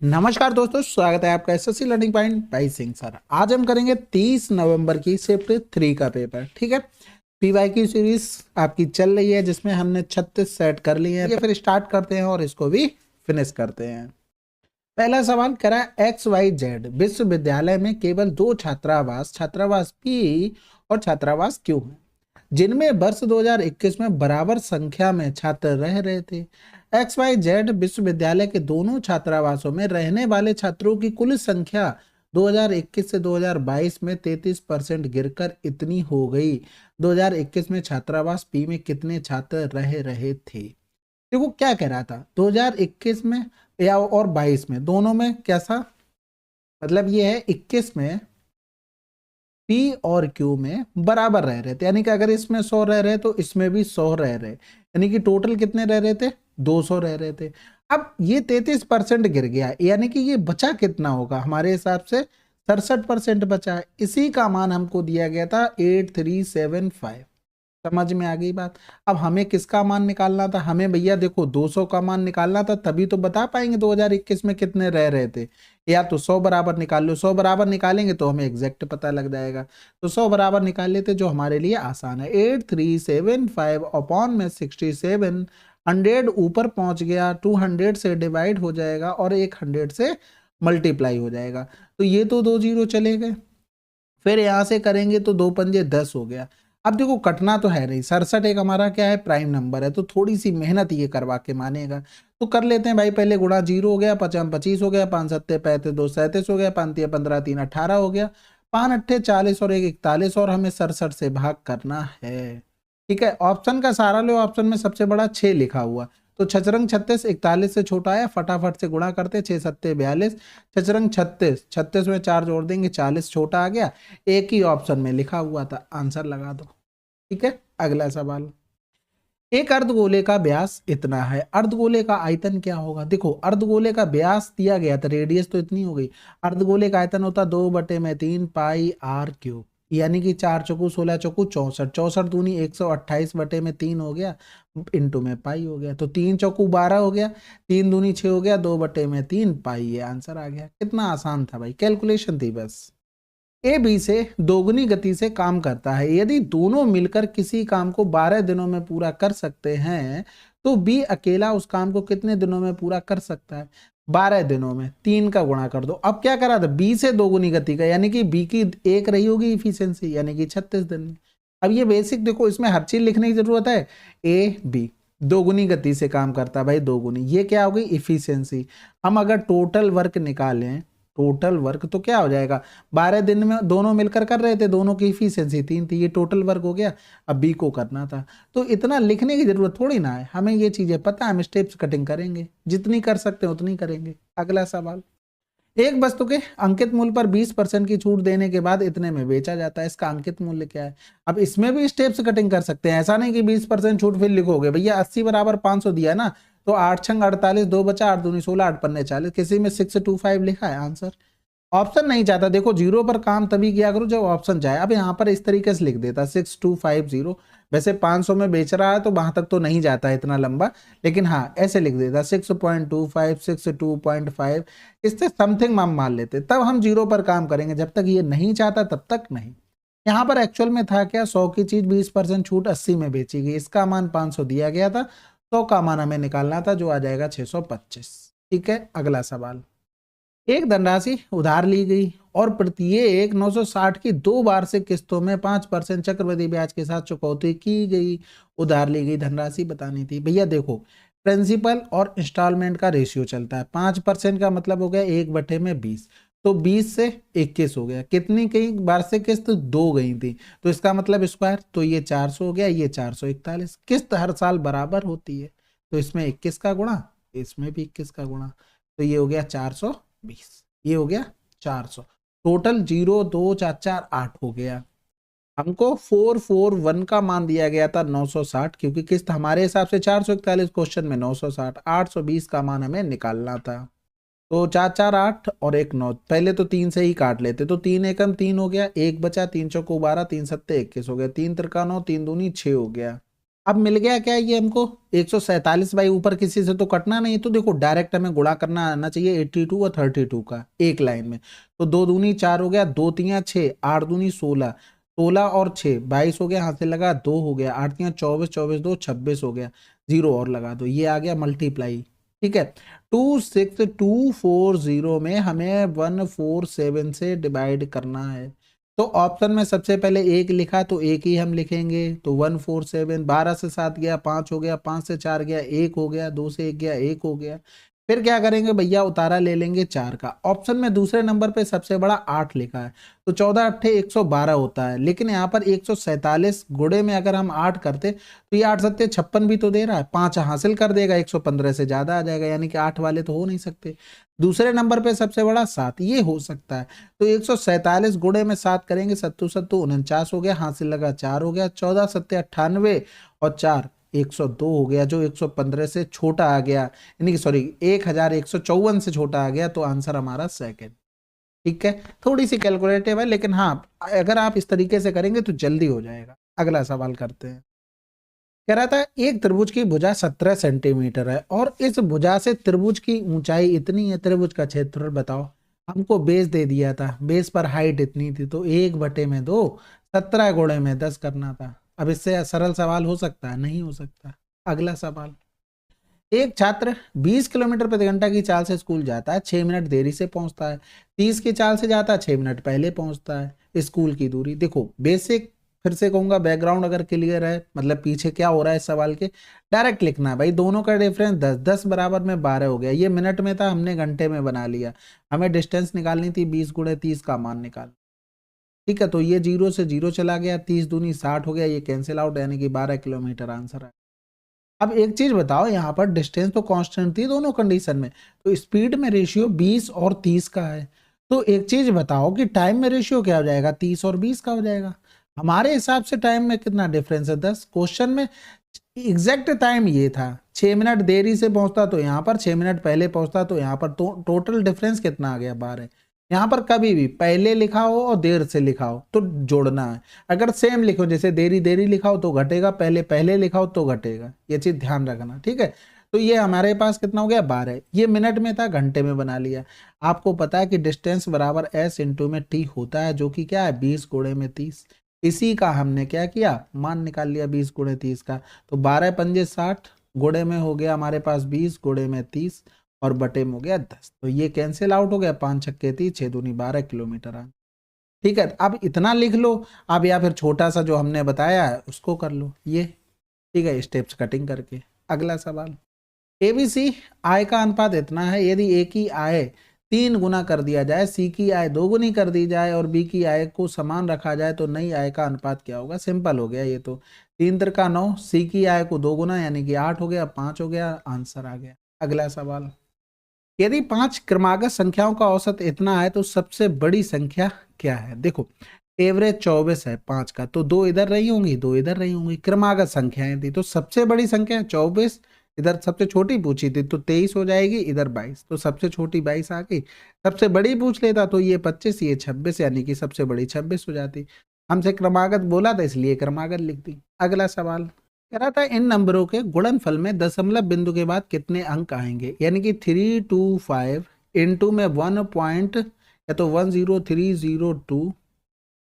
नमस्कार दोस्तों, स्वागत है आपका SSC learning point by Singh sir. आज हम करेंगे 30 नवंबर की शिफ्ट 3 का पेपर। ठीक है, पीवाई की सीरीज आपकी चल रही है जिसमें हमने 36 सेट कर लिए हैं। फिर स्टार्ट करते हैं और इसको भी फिनिश करते हैं। पहला सवाल करा, XYZ विश्वविद्यालय में केवल दो छात्रावास छात्रावास पी और छात्रावास क्यू है जिनमें वर्ष 2021 में बराबर संख्या में छात्र रह रहे थे। XYZ विश्वविद्यालय के दोनों छात्रावासों में रहने वाले छात्रों की कुल संख्या 2021 से 2022 में 33% गिरकर इतनी हो गई। 2021 में छात्रावास पी में कितने छात्र रह रहे थे? देखो क्या कह रहा था, 2021 में या और 22 में, दोनों में कैसा मतलब ये है, 21 में पी और क्यू में बराबर रह रहे थे, यानी कि अगर इसमें 100 रह रहे तो इसमें भी 100 रह रहे, यानी कि टोटल कितने रह रहे थे? 200 रह रहे थे। अब ये 33% गिर गया, यानी कि ये बचा कितना होगा? हमारे हिसाब से 67% बचा है। इसी का मान हमको दिया गया था 8375। समझ में आ गई बात? अब हमें किसका मान निकालना था? हमें भैया देखो 200 का मान निकालना था, तभी तो बता पाएंगे 2021 में कितने रह रहे थे। या तो 100 बराबर निकाल लो, 100 बराबर निकालेंगे तो हमें एग्जैक्ट पता लग जाएगा। तो 100 बराबर निकाल लेते, जो हमारे लिए आसान है। 8375 अपॉन में 67, 100 ऊपर पहुंच गया, 200 से डिवाइड हो जाएगा और 100 से मल्टीप्लाई हो जाएगा। तो ये तो दो जीरो चले गए। फिर यहां से करेंगे तो दो पंजे 10 हो गया। अब देखो कटना तो है नहीं, 67 एक हमारा क्या है, प्राइम नंबर है, तो थोड़ी सी मेहनत ये करवा के मानेगा। तो कर लेते हैं भाई, पहले गुणा 0 हो गया, 55 25 हो गया, 5 सत्ते 35 2 37 हो गया, 5 तिया 15 3 18 हो गया, 5 अट्ठे 40 और 1 41, और हमें 67 से भाग करना है। ठीक है, ऑप्शन का सहारा लो, ऑप्शन में सबसे बड़ा 6 लिखा हुआ, तो छचरंग 36 41 से छोटा है, फटाफट से गुणा करते, 6 सत्ते 42, छचरंग 36, 36 में 4 जोड़ देंगे, 40 छोटा आ गया, एक ही ऑप्शन में लिखा हुआ था, आंसर लगा दो। ठीक है, अगला सवाल, एक अर्धगोले का व्यास इतना है, अर्धगोले का आयतन क्या होगा? देखो अर्धगोले का व्यास दिया गया था, रेडियस तो इतनी हो गई, अर्धगोले का आयतन होता 2/3 पाई आर क्यूब, यानी कि 4 चौकू 16 चौकू 64, 64 दूनी 128/3 हो गया, इंटू में पाई हो गया, तो 3 चौकू 12 हो गया, 3 दूनी 6 हो गया, 2/3 पाई, ये आंसर आ गया। कितना आसान था भाई, कैलकुलेशन थी बस। ए बी से दोगुनी गति से काम करता है, यदि दोनों मिलकर किसी काम को 12 दिनों में पूरा कर सकते हैं तो बी अकेला उस काम को कितने दिनों में पूरा कर सकता है? 12 दिनों में। 3 का गुणा कर दो। अब क्या करा था, बी से दोगुनी गति का, यानी कि बी की एक रही होगी इफिशियंसी, यानी कि 36 दिन में। अब ये बेसिक देखो, इसमें हर चीज लिखने की जरूरत है। ए बी दोगुनी गति से काम करता है भाई, दोगुनी, ये क्या हो गई? इफिशियंसी। हम अगर टोटल वर्क निकालें, टोटल वर्क तो क्या हो जाएगा, 12 दिन में दोनों मिलकर कर रहे थे, दोनों की इफिशियंसी 3 थी, ये टोटल वर्क हो गया। अब बी को करना था, तो इतना लिखने की जरूरत थोड़ी ना है, हमें ये चीजें पता है, हम स्टेप्स कटिंग करेंगे, जितनी कर सकते हैं उतनी करेंगे। अगला सवाल, एक वस्तु के अंकित मूल्य पर 20% की छूट देने के बाद इतने में बेचा जाता है, इसका अंकित मूल्य क्या है? अब इसमें भी स्टेप्स कटिंग कर सकते हैं, ऐसा नहीं कि 20% छूट फिर लिखोगे भैया 80 बराबर 500 दिया ना, तो 8 छंग 48, 2 बचा, 8 दूनी 16, 8 पन्ने 40, किसी में 625 लिखा है आंसर। ऑप्शन नहीं चाहता, देखो जीरो पर काम तभी किया करो जब ऑप्शन जाए। अब यहाँ पर इस तरीके से लिख देता 6250, वैसे 500 में बेच रहा है तो वहां तक तो नहीं जाता है इतना लंबा, लेकिन हाँ ऐसे लिख देता 6.25 62.5, इससे समथिंग हम मान लेते, तब हम जीरो पर काम करेंगे। जब तक ये नहीं चाहता तब तक नहीं। यहाँ पर एक्चुअल में था क्या, 100 की चीज 20% छूट 80 में बेची गई, इसका मान 500 दिया गया था, 100 का मान हमें निकालना था, जो आ जाएगा 625। ठीक है, अगला सवाल, एक धनराशि उधार ली गई और प्रत्येक 960 की 2 वार्षिक किस्तों में 5% चक्रवृद्धि ब्याज के साथ चुकौती की गई। उधार ली गई धनराशि बतानी थी। भैया देखो, प्रिंसिपल और इंस्टॉलमेंट का रेशियो चलता है, 5% का मतलब हो गया 1/20, तो 20 से 21 हो गया, कितनी गई वार्षिक किस्त? 2 गई थी, तो इसका मतलब स्क्वायर, तो ये 400 हो गया, ये 441, किस्त हर साल बराबर होती है, तो इसमें 21 का गुणा, इसमें भी 21 का गुणा, तो ये हो गया 420, ये हो गया 400, टोटल 0 2 4 4 8 हो गया। हमको 441 का मान दिया गया था 960, क्योंकि किस्त हमारे हिसाब से 441, क्वेश्चन में 960, 820 का मान हमें निकालना था। तो 4 4 8 और 1 9, पहले तो 3 से ही काट लेते, तो 3 एकम 3 हो गया, 1 बचा, 3 चौको 12, 3 सत्ते 21 हो गया, 3 तिरका 9, 3 दूनी 6 हो गया। अब मिल गया क्या ये हमको 147 भाई, ऊपर किसी से तो कटना नहीं, तो देखो डायरेक्ट हमें गुणा करना आना चाहिए 82 और 32 का एक लाइन में। तो 2 दूनी 4 हो गया, 2 तियां 6, 8 दूनी 16, 16 और 6 22 हो गया, हाथ से लगा 2 हो गया, 8 तियां 24, 24 2 26 हो गया, जीरो और लगा दो, ये आ गया मल्टीप्लाई। ठीक है, 26240 में हमें 147 से डिवाइड करना है। तो ऑप्शन में सबसे पहले एक लिखा तो एक ही हम लिखेंगे, तो 147, 12 से 7 गया 5 हो गया, 5 से 4 गया 1 हो गया, 2 से 1 गया 1 हो गया। फिर क्या करेंगे भैया, उतारा ले लेंगे 4 का। ऑप्शन में दूसरे नंबर पे सबसे बड़ा 8 लिखा है, तो 14 अट्ठे 112 होता है, लेकिन यहाँ पर 147 गुणे में अगर हम 8 करते तो ये 8 सत्ते 56 भी तो दे रहा है, 5 हासिल कर देगा, 115 से ज्यादा आ जाएगा, यानी कि 8 वाले तो हो नहीं सकते। दूसरे नंबर पे सबसे बड़ा 7, ये हो सकता है। तो 147 गुणे में 7 करेंगे, सत्तू सत्तू 49 हो गया, हासिल लगा 4 हो गया, 14 सत्ते 98 और 4 102 हो गया, जो 115 से छोटा आ गया, यानी कि सॉरी 1154 से छोटा आ गया, तो आंसर हमारा सेकंड। ठीक है, थोड़ी सी कैलकुलेटिव है, लेकिन हाँ अगर आप इस तरीके से करेंगे तो जल्दी हो जाएगा। अगला सवाल करते हैं। कह रहा था एक त्रिभुज की भुजा 17 सेंटीमीटर है और इस भुजा से त्रिभुज की ऊंचाई इतनी है, त्रिभुज का क्षेत्रफल बताओ। हमको बेस दे दिया था, बेस पर हाइट इतनी थी, तो 1/2 17 गुणे में 10 करना था। अब इससे सरल सवाल हो सकता है? नहीं हो सकता। अगला सवाल, एक छात्र 20 किलोमीटर प्रति घंटा की चाल से स्कूल जाता है, 6 मिनट देरी से पहुंचता है। 30 की चाल से जाता है, 6 मिनट पहले पहुंचता है। स्कूल की दूरी देखो, बेसिक फिर से कहूंगा, बैकग्राउंड अगर क्लियर है, मतलब पीछे क्या हो रहा है इस सवाल के, डायरेक्ट लिखना है भाई। दोनों का डिफरेंस 10, 10 बराबर में 12 हो गया। ये मिनट में था, हमने घंटे में बना लिया। हमें डिस्टेंस निकालनी थी, 20 गुणे 30 का मान निकाल। ठीक है, तो ये 0 से 0 चला गया, 30 दूनी 60 हो गया, ये कैंसिल आउट, यानी कि 12 किलोमीटर आंसर है। अब एक चीज बताओ, यहाँ पर डिस्टेंस तो कांस्टेंट थी दोनों कंडीशन में, तो स्पीड में रेशियो 20 और 30 का है। तो एक चीज बताओ कि टाइम में रेशियो क्या हो जाएगा, 30 और 20 का हो जाएगा। हमारे हिसाब से टाइम में कितना डिफरेंस है, 10। क्वेश्चन में एग्जैक्ट टाइम ये था, 6 मिनट देरी से पहुंचता तो यहाँ पर, 6 मिनट पहले पहुंचता तो यहाँ पर, तो टोटल डिफरेंस कितना आ गया, 12। यहाँ पर कभी भी पहले लिखा हो और देर से लिखा हो तो जोड़ना है। अगर सेम लिखो, जैसे देरी देरी लिखा हो तो घटेगा, पहले पहले लिखा हो तो घटेगा, ये चीज ध्यान रखना। ठीक है, तो ये हमारे पास कितना हो गया, 12। ये मिनट में था, घंटे में बना लिया। आपको पता है कि डिस्टेंस बराबर एस इंटू में टी होता है, जो कि क्या है, 20 गुणे में 30। इसी का हमने क्या किया, मान निकाल लिया 20 गुणे 30 का। तो 12 पंजे 60, गुणे में हो गया हमारे पास 20, गुणे में 30 और बटे में हो गया 10। तो ये कैंसिल आउट हो गया, 5 छक्के 30, 6 दूनी 12 किलोमीटर आ। ठीक है, अब इतना लिख लो। अब या फिर छोटा सा जो हमने बताया है उसको कर लो ये। ठीक है, स्टेप्स कटिंग करके। अगला सवाल, एबीसी आय का अनुपात इतना है, यदि ए की आय 3 गुना कर दिया जाए, सी की आय 2 गुनी कर दी जाए और बी की आय को समान रखा जाए, तो नई आय का अनुपात क्या होगा। सिंपल हो गया ये तो, 3 तिरका 9, सी की आय को 2 गुना यानी कि 8 हो गया, 5 हो गया, आंसर आ गया। अगला सवाल, यदि 5 क्रमागत संख्याओं का औसत इतना है तो सबसे बड़ी संख्या क्या है। देखो एवरेज 24 है 5 का, तो 2 इधर रही होंगी, 2 इधर रही होंगी, क्रमागत संख्याएं थी, तो सबसे बड़ी संख्या 24, इधर सबसे छोटी पूछी थी तो 23 हो जाएगी, इधर 22, तो सबसे छोटी 22 आ गई। सबसे बड़ी पूछ लेता तो ये 25, ये 26, यानी कि सबसे बड़ी 26 हो जाती। हमसे क्रमागत बोला था इसलिए क्रमागत लिख दी। अगला सवाल कह रहा था, इन नंबरों के गुणनफल में दशमलव बिंदु के बाद कितने अंक आएंगे, यानी कि 325 इंटू में 1 पॉइंट या तो 10302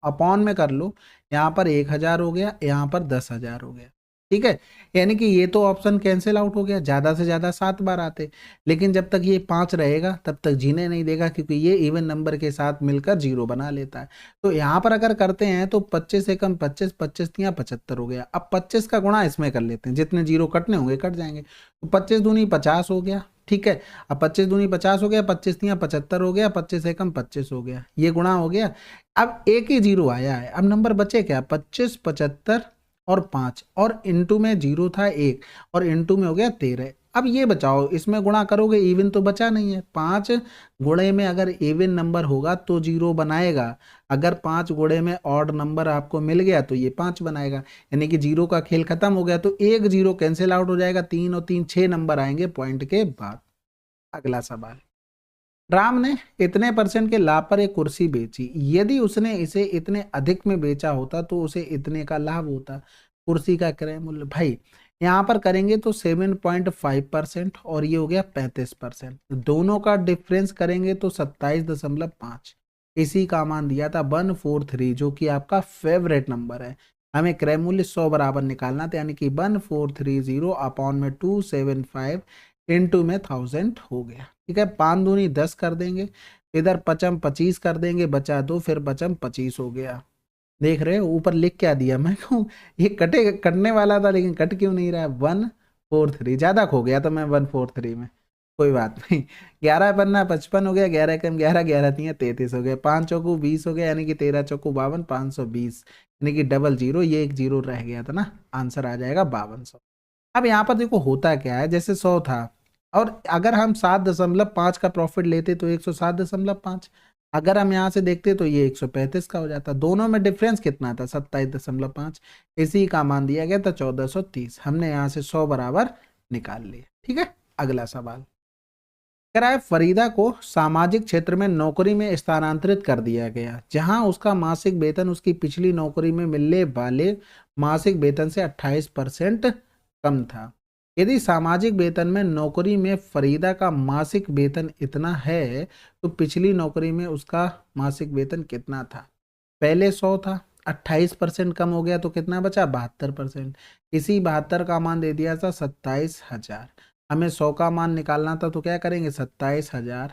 अपॉन में कर लो, यहाँ पर 1000 हो गया, यहाँ पर 10,000 हो गया। ठीक है, यानी कि ये तो ऑप्शन कैंसिल आउट हो गया, ज्यादा से ज्यादा 7 बार आते, लेकिन जब तक ये 5 रहेगा तब तक जीने नहीं देगा, क्योंकि ये इवन नंबर के साथ मिलकर 0 बना लेता है। तो यहाँ पर अगर करते हैं तो 25 से कम 25, 25 या 75 हो गया। अब 25 का गुणा इसमें कर लेते हैं, जितने 0 कटने होंगे कट जाएंगे, तो 25 दूनी 50 हो गया। ठीक है, अब 25 दूनी 50 हो गया, 25 तियां 75 हो गया, 25 से कम 25 हो गया, ये गुणा हो गया। अब एक ही 0 आया है, अब नंबर बचे क्या, 25, 75 और 5, और इंटू में 0 था 1 और इंटू में हो गया 13। अब ये बचाओ, इसमें गुणा करोगे इवन तो बचा नहीं है, 5 गुणे में अगर इवन नंबर होगा तो 0 बनाएगा, अगर 5 गुणे में ऑड नंबर आपको मिल गया तो ये 5 बनाएगा, यानी कि 0 का खेल खत्म हो गया। तो एक 0 कैंसिल आउट हो जाएगा, 3 और 3 6 नंबर आएंगे पॉइंट के बाद। अगला सवाल, राम ने इतने परसेंट के लाभ पर एक कुर्सी बेची, यदि उसने इसे इतने अधिक में बेचा होता तो उसे इतने का लाभ होता। कुर्सी का क्रय मूल्य भाई यहाँ पर करेंगे तो 7.5% और ये हो गया 35%, दोनों का डिफरेंस करेंगे तो 27.5। इसी का मान दिया था 143 जो कि आपका फेवरेट नंबर है। हमें क्रय मूल्य 100 बराबर निकालना था, यानी कि 1430 अपॉन में 275 इंटू में 1000 हो गया। ठीक है, 5 दूनी 10 कर देंगे, इधर पचम 25 कर देंगे, बचा 2, फिर पचम 25 हो गया। देख रहे हो ऊपर लिख क्या दिया, मैं कहूँ ये कटने वाला था लेकिन कट क्यों नहीं रहा है। 143 ज्यादा खो गया तो मैं 143 में, कोई बात नहीं। 11 पन्ना 55 हो गया, 11 कम 11, 11 तिया 33 हो गया, 5 चौकू 20 हो गया, यानी कि 13 चौकू 52, 520, यानी कि डबल जीरो, ये एक जीरो रह गया था ना, आंसर आ जाएगा 5200। अब यहाँ पर देखो होता क्या है, जैसे 100 था और अगर हम 7.5 का प्रॉफिट लेते तो 107.5, अगर हम यहाँ से देखते तो ये 135 का हो जाता। दोनों में डिफरेंस कितना था, 27.5। इसी का मान दिया गया था 1430। हमने यहाँ से 100 बराबर निकाल लिया। ठीक है, अगला सवाल कह रहा है फरीदा को सामाजिक क्षेत्र में नौकरी में स्थानांतरित कर दिया गया, जहां उसका मासिक वेतन उसकी पिछली नौकरी में मिलने वाले मासिक वेतन से 28% कम था। यदि सामाजिक वेतन में नौकरी में फरीदा का मासिक वेतन इतना है तो पिछली नौकरी में उसका मासिक वेतन कितना था। पहले 100 था, 28% कम हो गया तो कितना बचा, 72%। इसी 72 का मान दे दिया था 27,000। हमें 100 का मान निकालना था तो क्या करेंगे, 27,000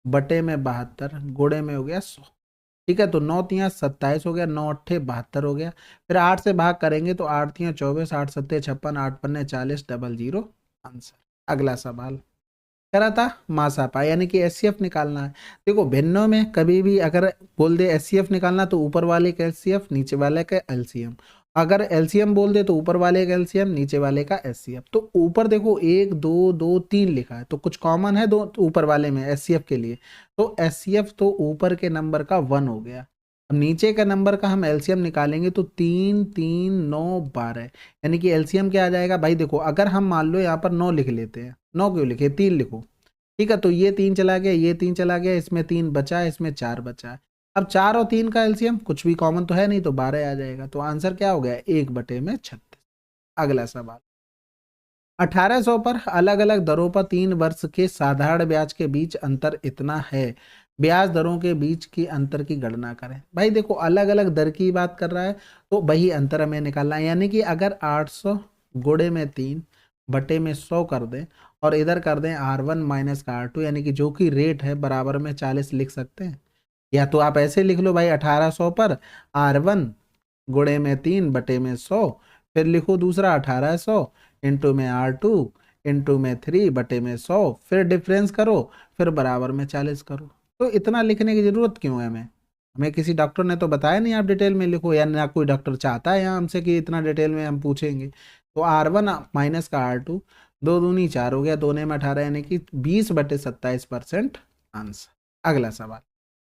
बटे में 72 गुणे में हो गया 100। ठीक है, तो 9 तिया 27 हो गया, 9 अट्ठे 72 हो गया, फिर 8 से भाग करेंगे तो 8 तिया 24, 8 सत्ते 56, 8 पन्ने 40, डबल जीरो आंसर। अगला सवाल कह रहा था मासापा यानी कि एचसीएफ निकालना है। देखो भिन्नों में कभी भी अगर बोल दे एचसीएफ निकालना तो ऊपर वाले का एचसीएफ नीचे वाले का एलसीएम, अगर एलसीएम बोल दे तो ऊपर वाले का एलसीएम नीचे वाले का एचसीएफ। तो ऊपर देखो 1 2 2 3 लिखा है तो कुछ कॉमन है दो तो ऊपर वाले में एचसीएफ के लिए, तो एचसीएफ तो ऊपर के नंबर का 1 हो गया। अब नीचे का नंबर का हम एलसीएम निकालेंगे तो 3 3 9 12, यानी कि एलसीएम क्या आ जाएगा भाई। देखो अगर हम मान लो यहाँ पर 9 लिख लेते हैं, 9 क्यों लिखे, 3 लिखो। ठीक है, तो ये 3 चला गया, ये 3 चला गया, इसमें 3 बचा है, इसमें 4 बचा है। अब 4 और 3 का एलसीएम कुछ भी कॉमन तो है नहीं तो 12 आ जाएगा। तो आंसर क्या हो गया, 1 बटे में 36। अगला सवाल 1800 पर अलग अलग दरों पर 3 वर्ष के साधारण ब्याज के बीच अंतर इतना है, ब्याज दरों के बीच की अंतर की गणना करें। भाई देखो अलग अलग दर की बात कर रहा है तो वही अंतर हमें निकालना है, यानी कि अगर 800 गुणे में 3 बटे में 100 कर दें और इधर कर दें R1 माइनस का R2, यानी कि जो कि रेट है बराबर में 40 लिख सकते हैं। या तो आप ऐसे लिख लो भाई 1800 पर R1 गुणे में 3 बटे में 100, फिर लिखो दूसरा 1800 इंटू में R2 इंटू में 3 बटे में 100, फिर डिफरेंस करो, फिर बराबर में 40 करो। तो इतना लिखने की जरूरत क्यों है हमें, हमें किसी डॉक्टर ने तो बताया नहीं आप डिटेल में लिखो, या ना कोई डॉक्टर चाहता है यहाँ हमसे कि इतना डिटेल में हम पूछेंगे। तो R1 माइनस का R2, 2 दूनी 4 हो गया, 2 में 18, यानी कि 20 बटे 27% आंसर। अगला सवाल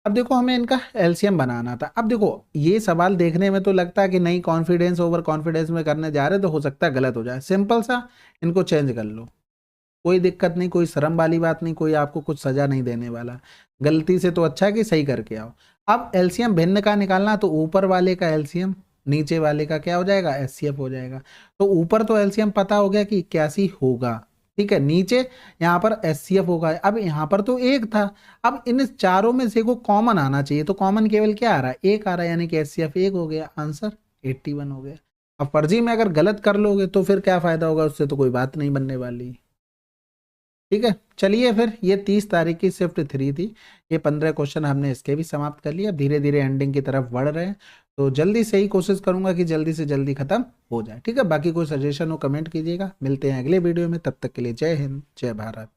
अब देखो हमें इनका एलसीएम बनाना था। अब देखो ये सवाल देखने में तो लगता है कि नहीं कॉन्फिडेंस ओवर कॉन्फिडेंस में करने जा रहे तो हो सकता है गलत हो जाए। सिंपल सा इनको चेंज कर लो, कोई दिक्कत नहीं, कोई शर्म वाली बात नहीं, कोई आपको कुछ सजा नहीं देने वाला। गलती से तो अच्छा है कि सही करके आओ। अब एलसीएम भिन्न का निकालना तो ऊपर वाले का एलसीएम नीचे वाले का क्या हो जाएगा, एचसीएफ हो जाएगा। तो ऊपर तो एलसीएम पता हो गया कि 81 होगा, ठीक है, नीचे यहाँ पर एचसीएफ होगा। अब यहाँ पर तो 1 था, अब इन चारों में से को कॉमन आना चाहिए, तो कॉमन केवल क्या आ रहा है, 1 आ रहा है, यानी कि एचसीएफ 1 हो गया, आंसर 81 हो गया। अब फर्जी में अगर गलत कर लोगे तो फिर क्या फायदा होगा, उससे तो कोई बात नहीं बनने वाली। ठीक है, चलिए फिर ये 30 तारीख की शिफ्ट 3 थी, ये 15 क्वेश्चन हमने इसके भी समाप्त कर लिया। धीरे धीरे एंडिंग की तरफ बढ़ रहे हैं तो जल्दी से ही कोशिश करूंगा कि जल्दी से जल्दी खत्म हो जाए। ठीक है, बाकी कोई सजेशन हो कमेंट कीजिएगा। मिलते हैं अगले वीडियो में, तब तक के लिए जय हिंद जय भारत।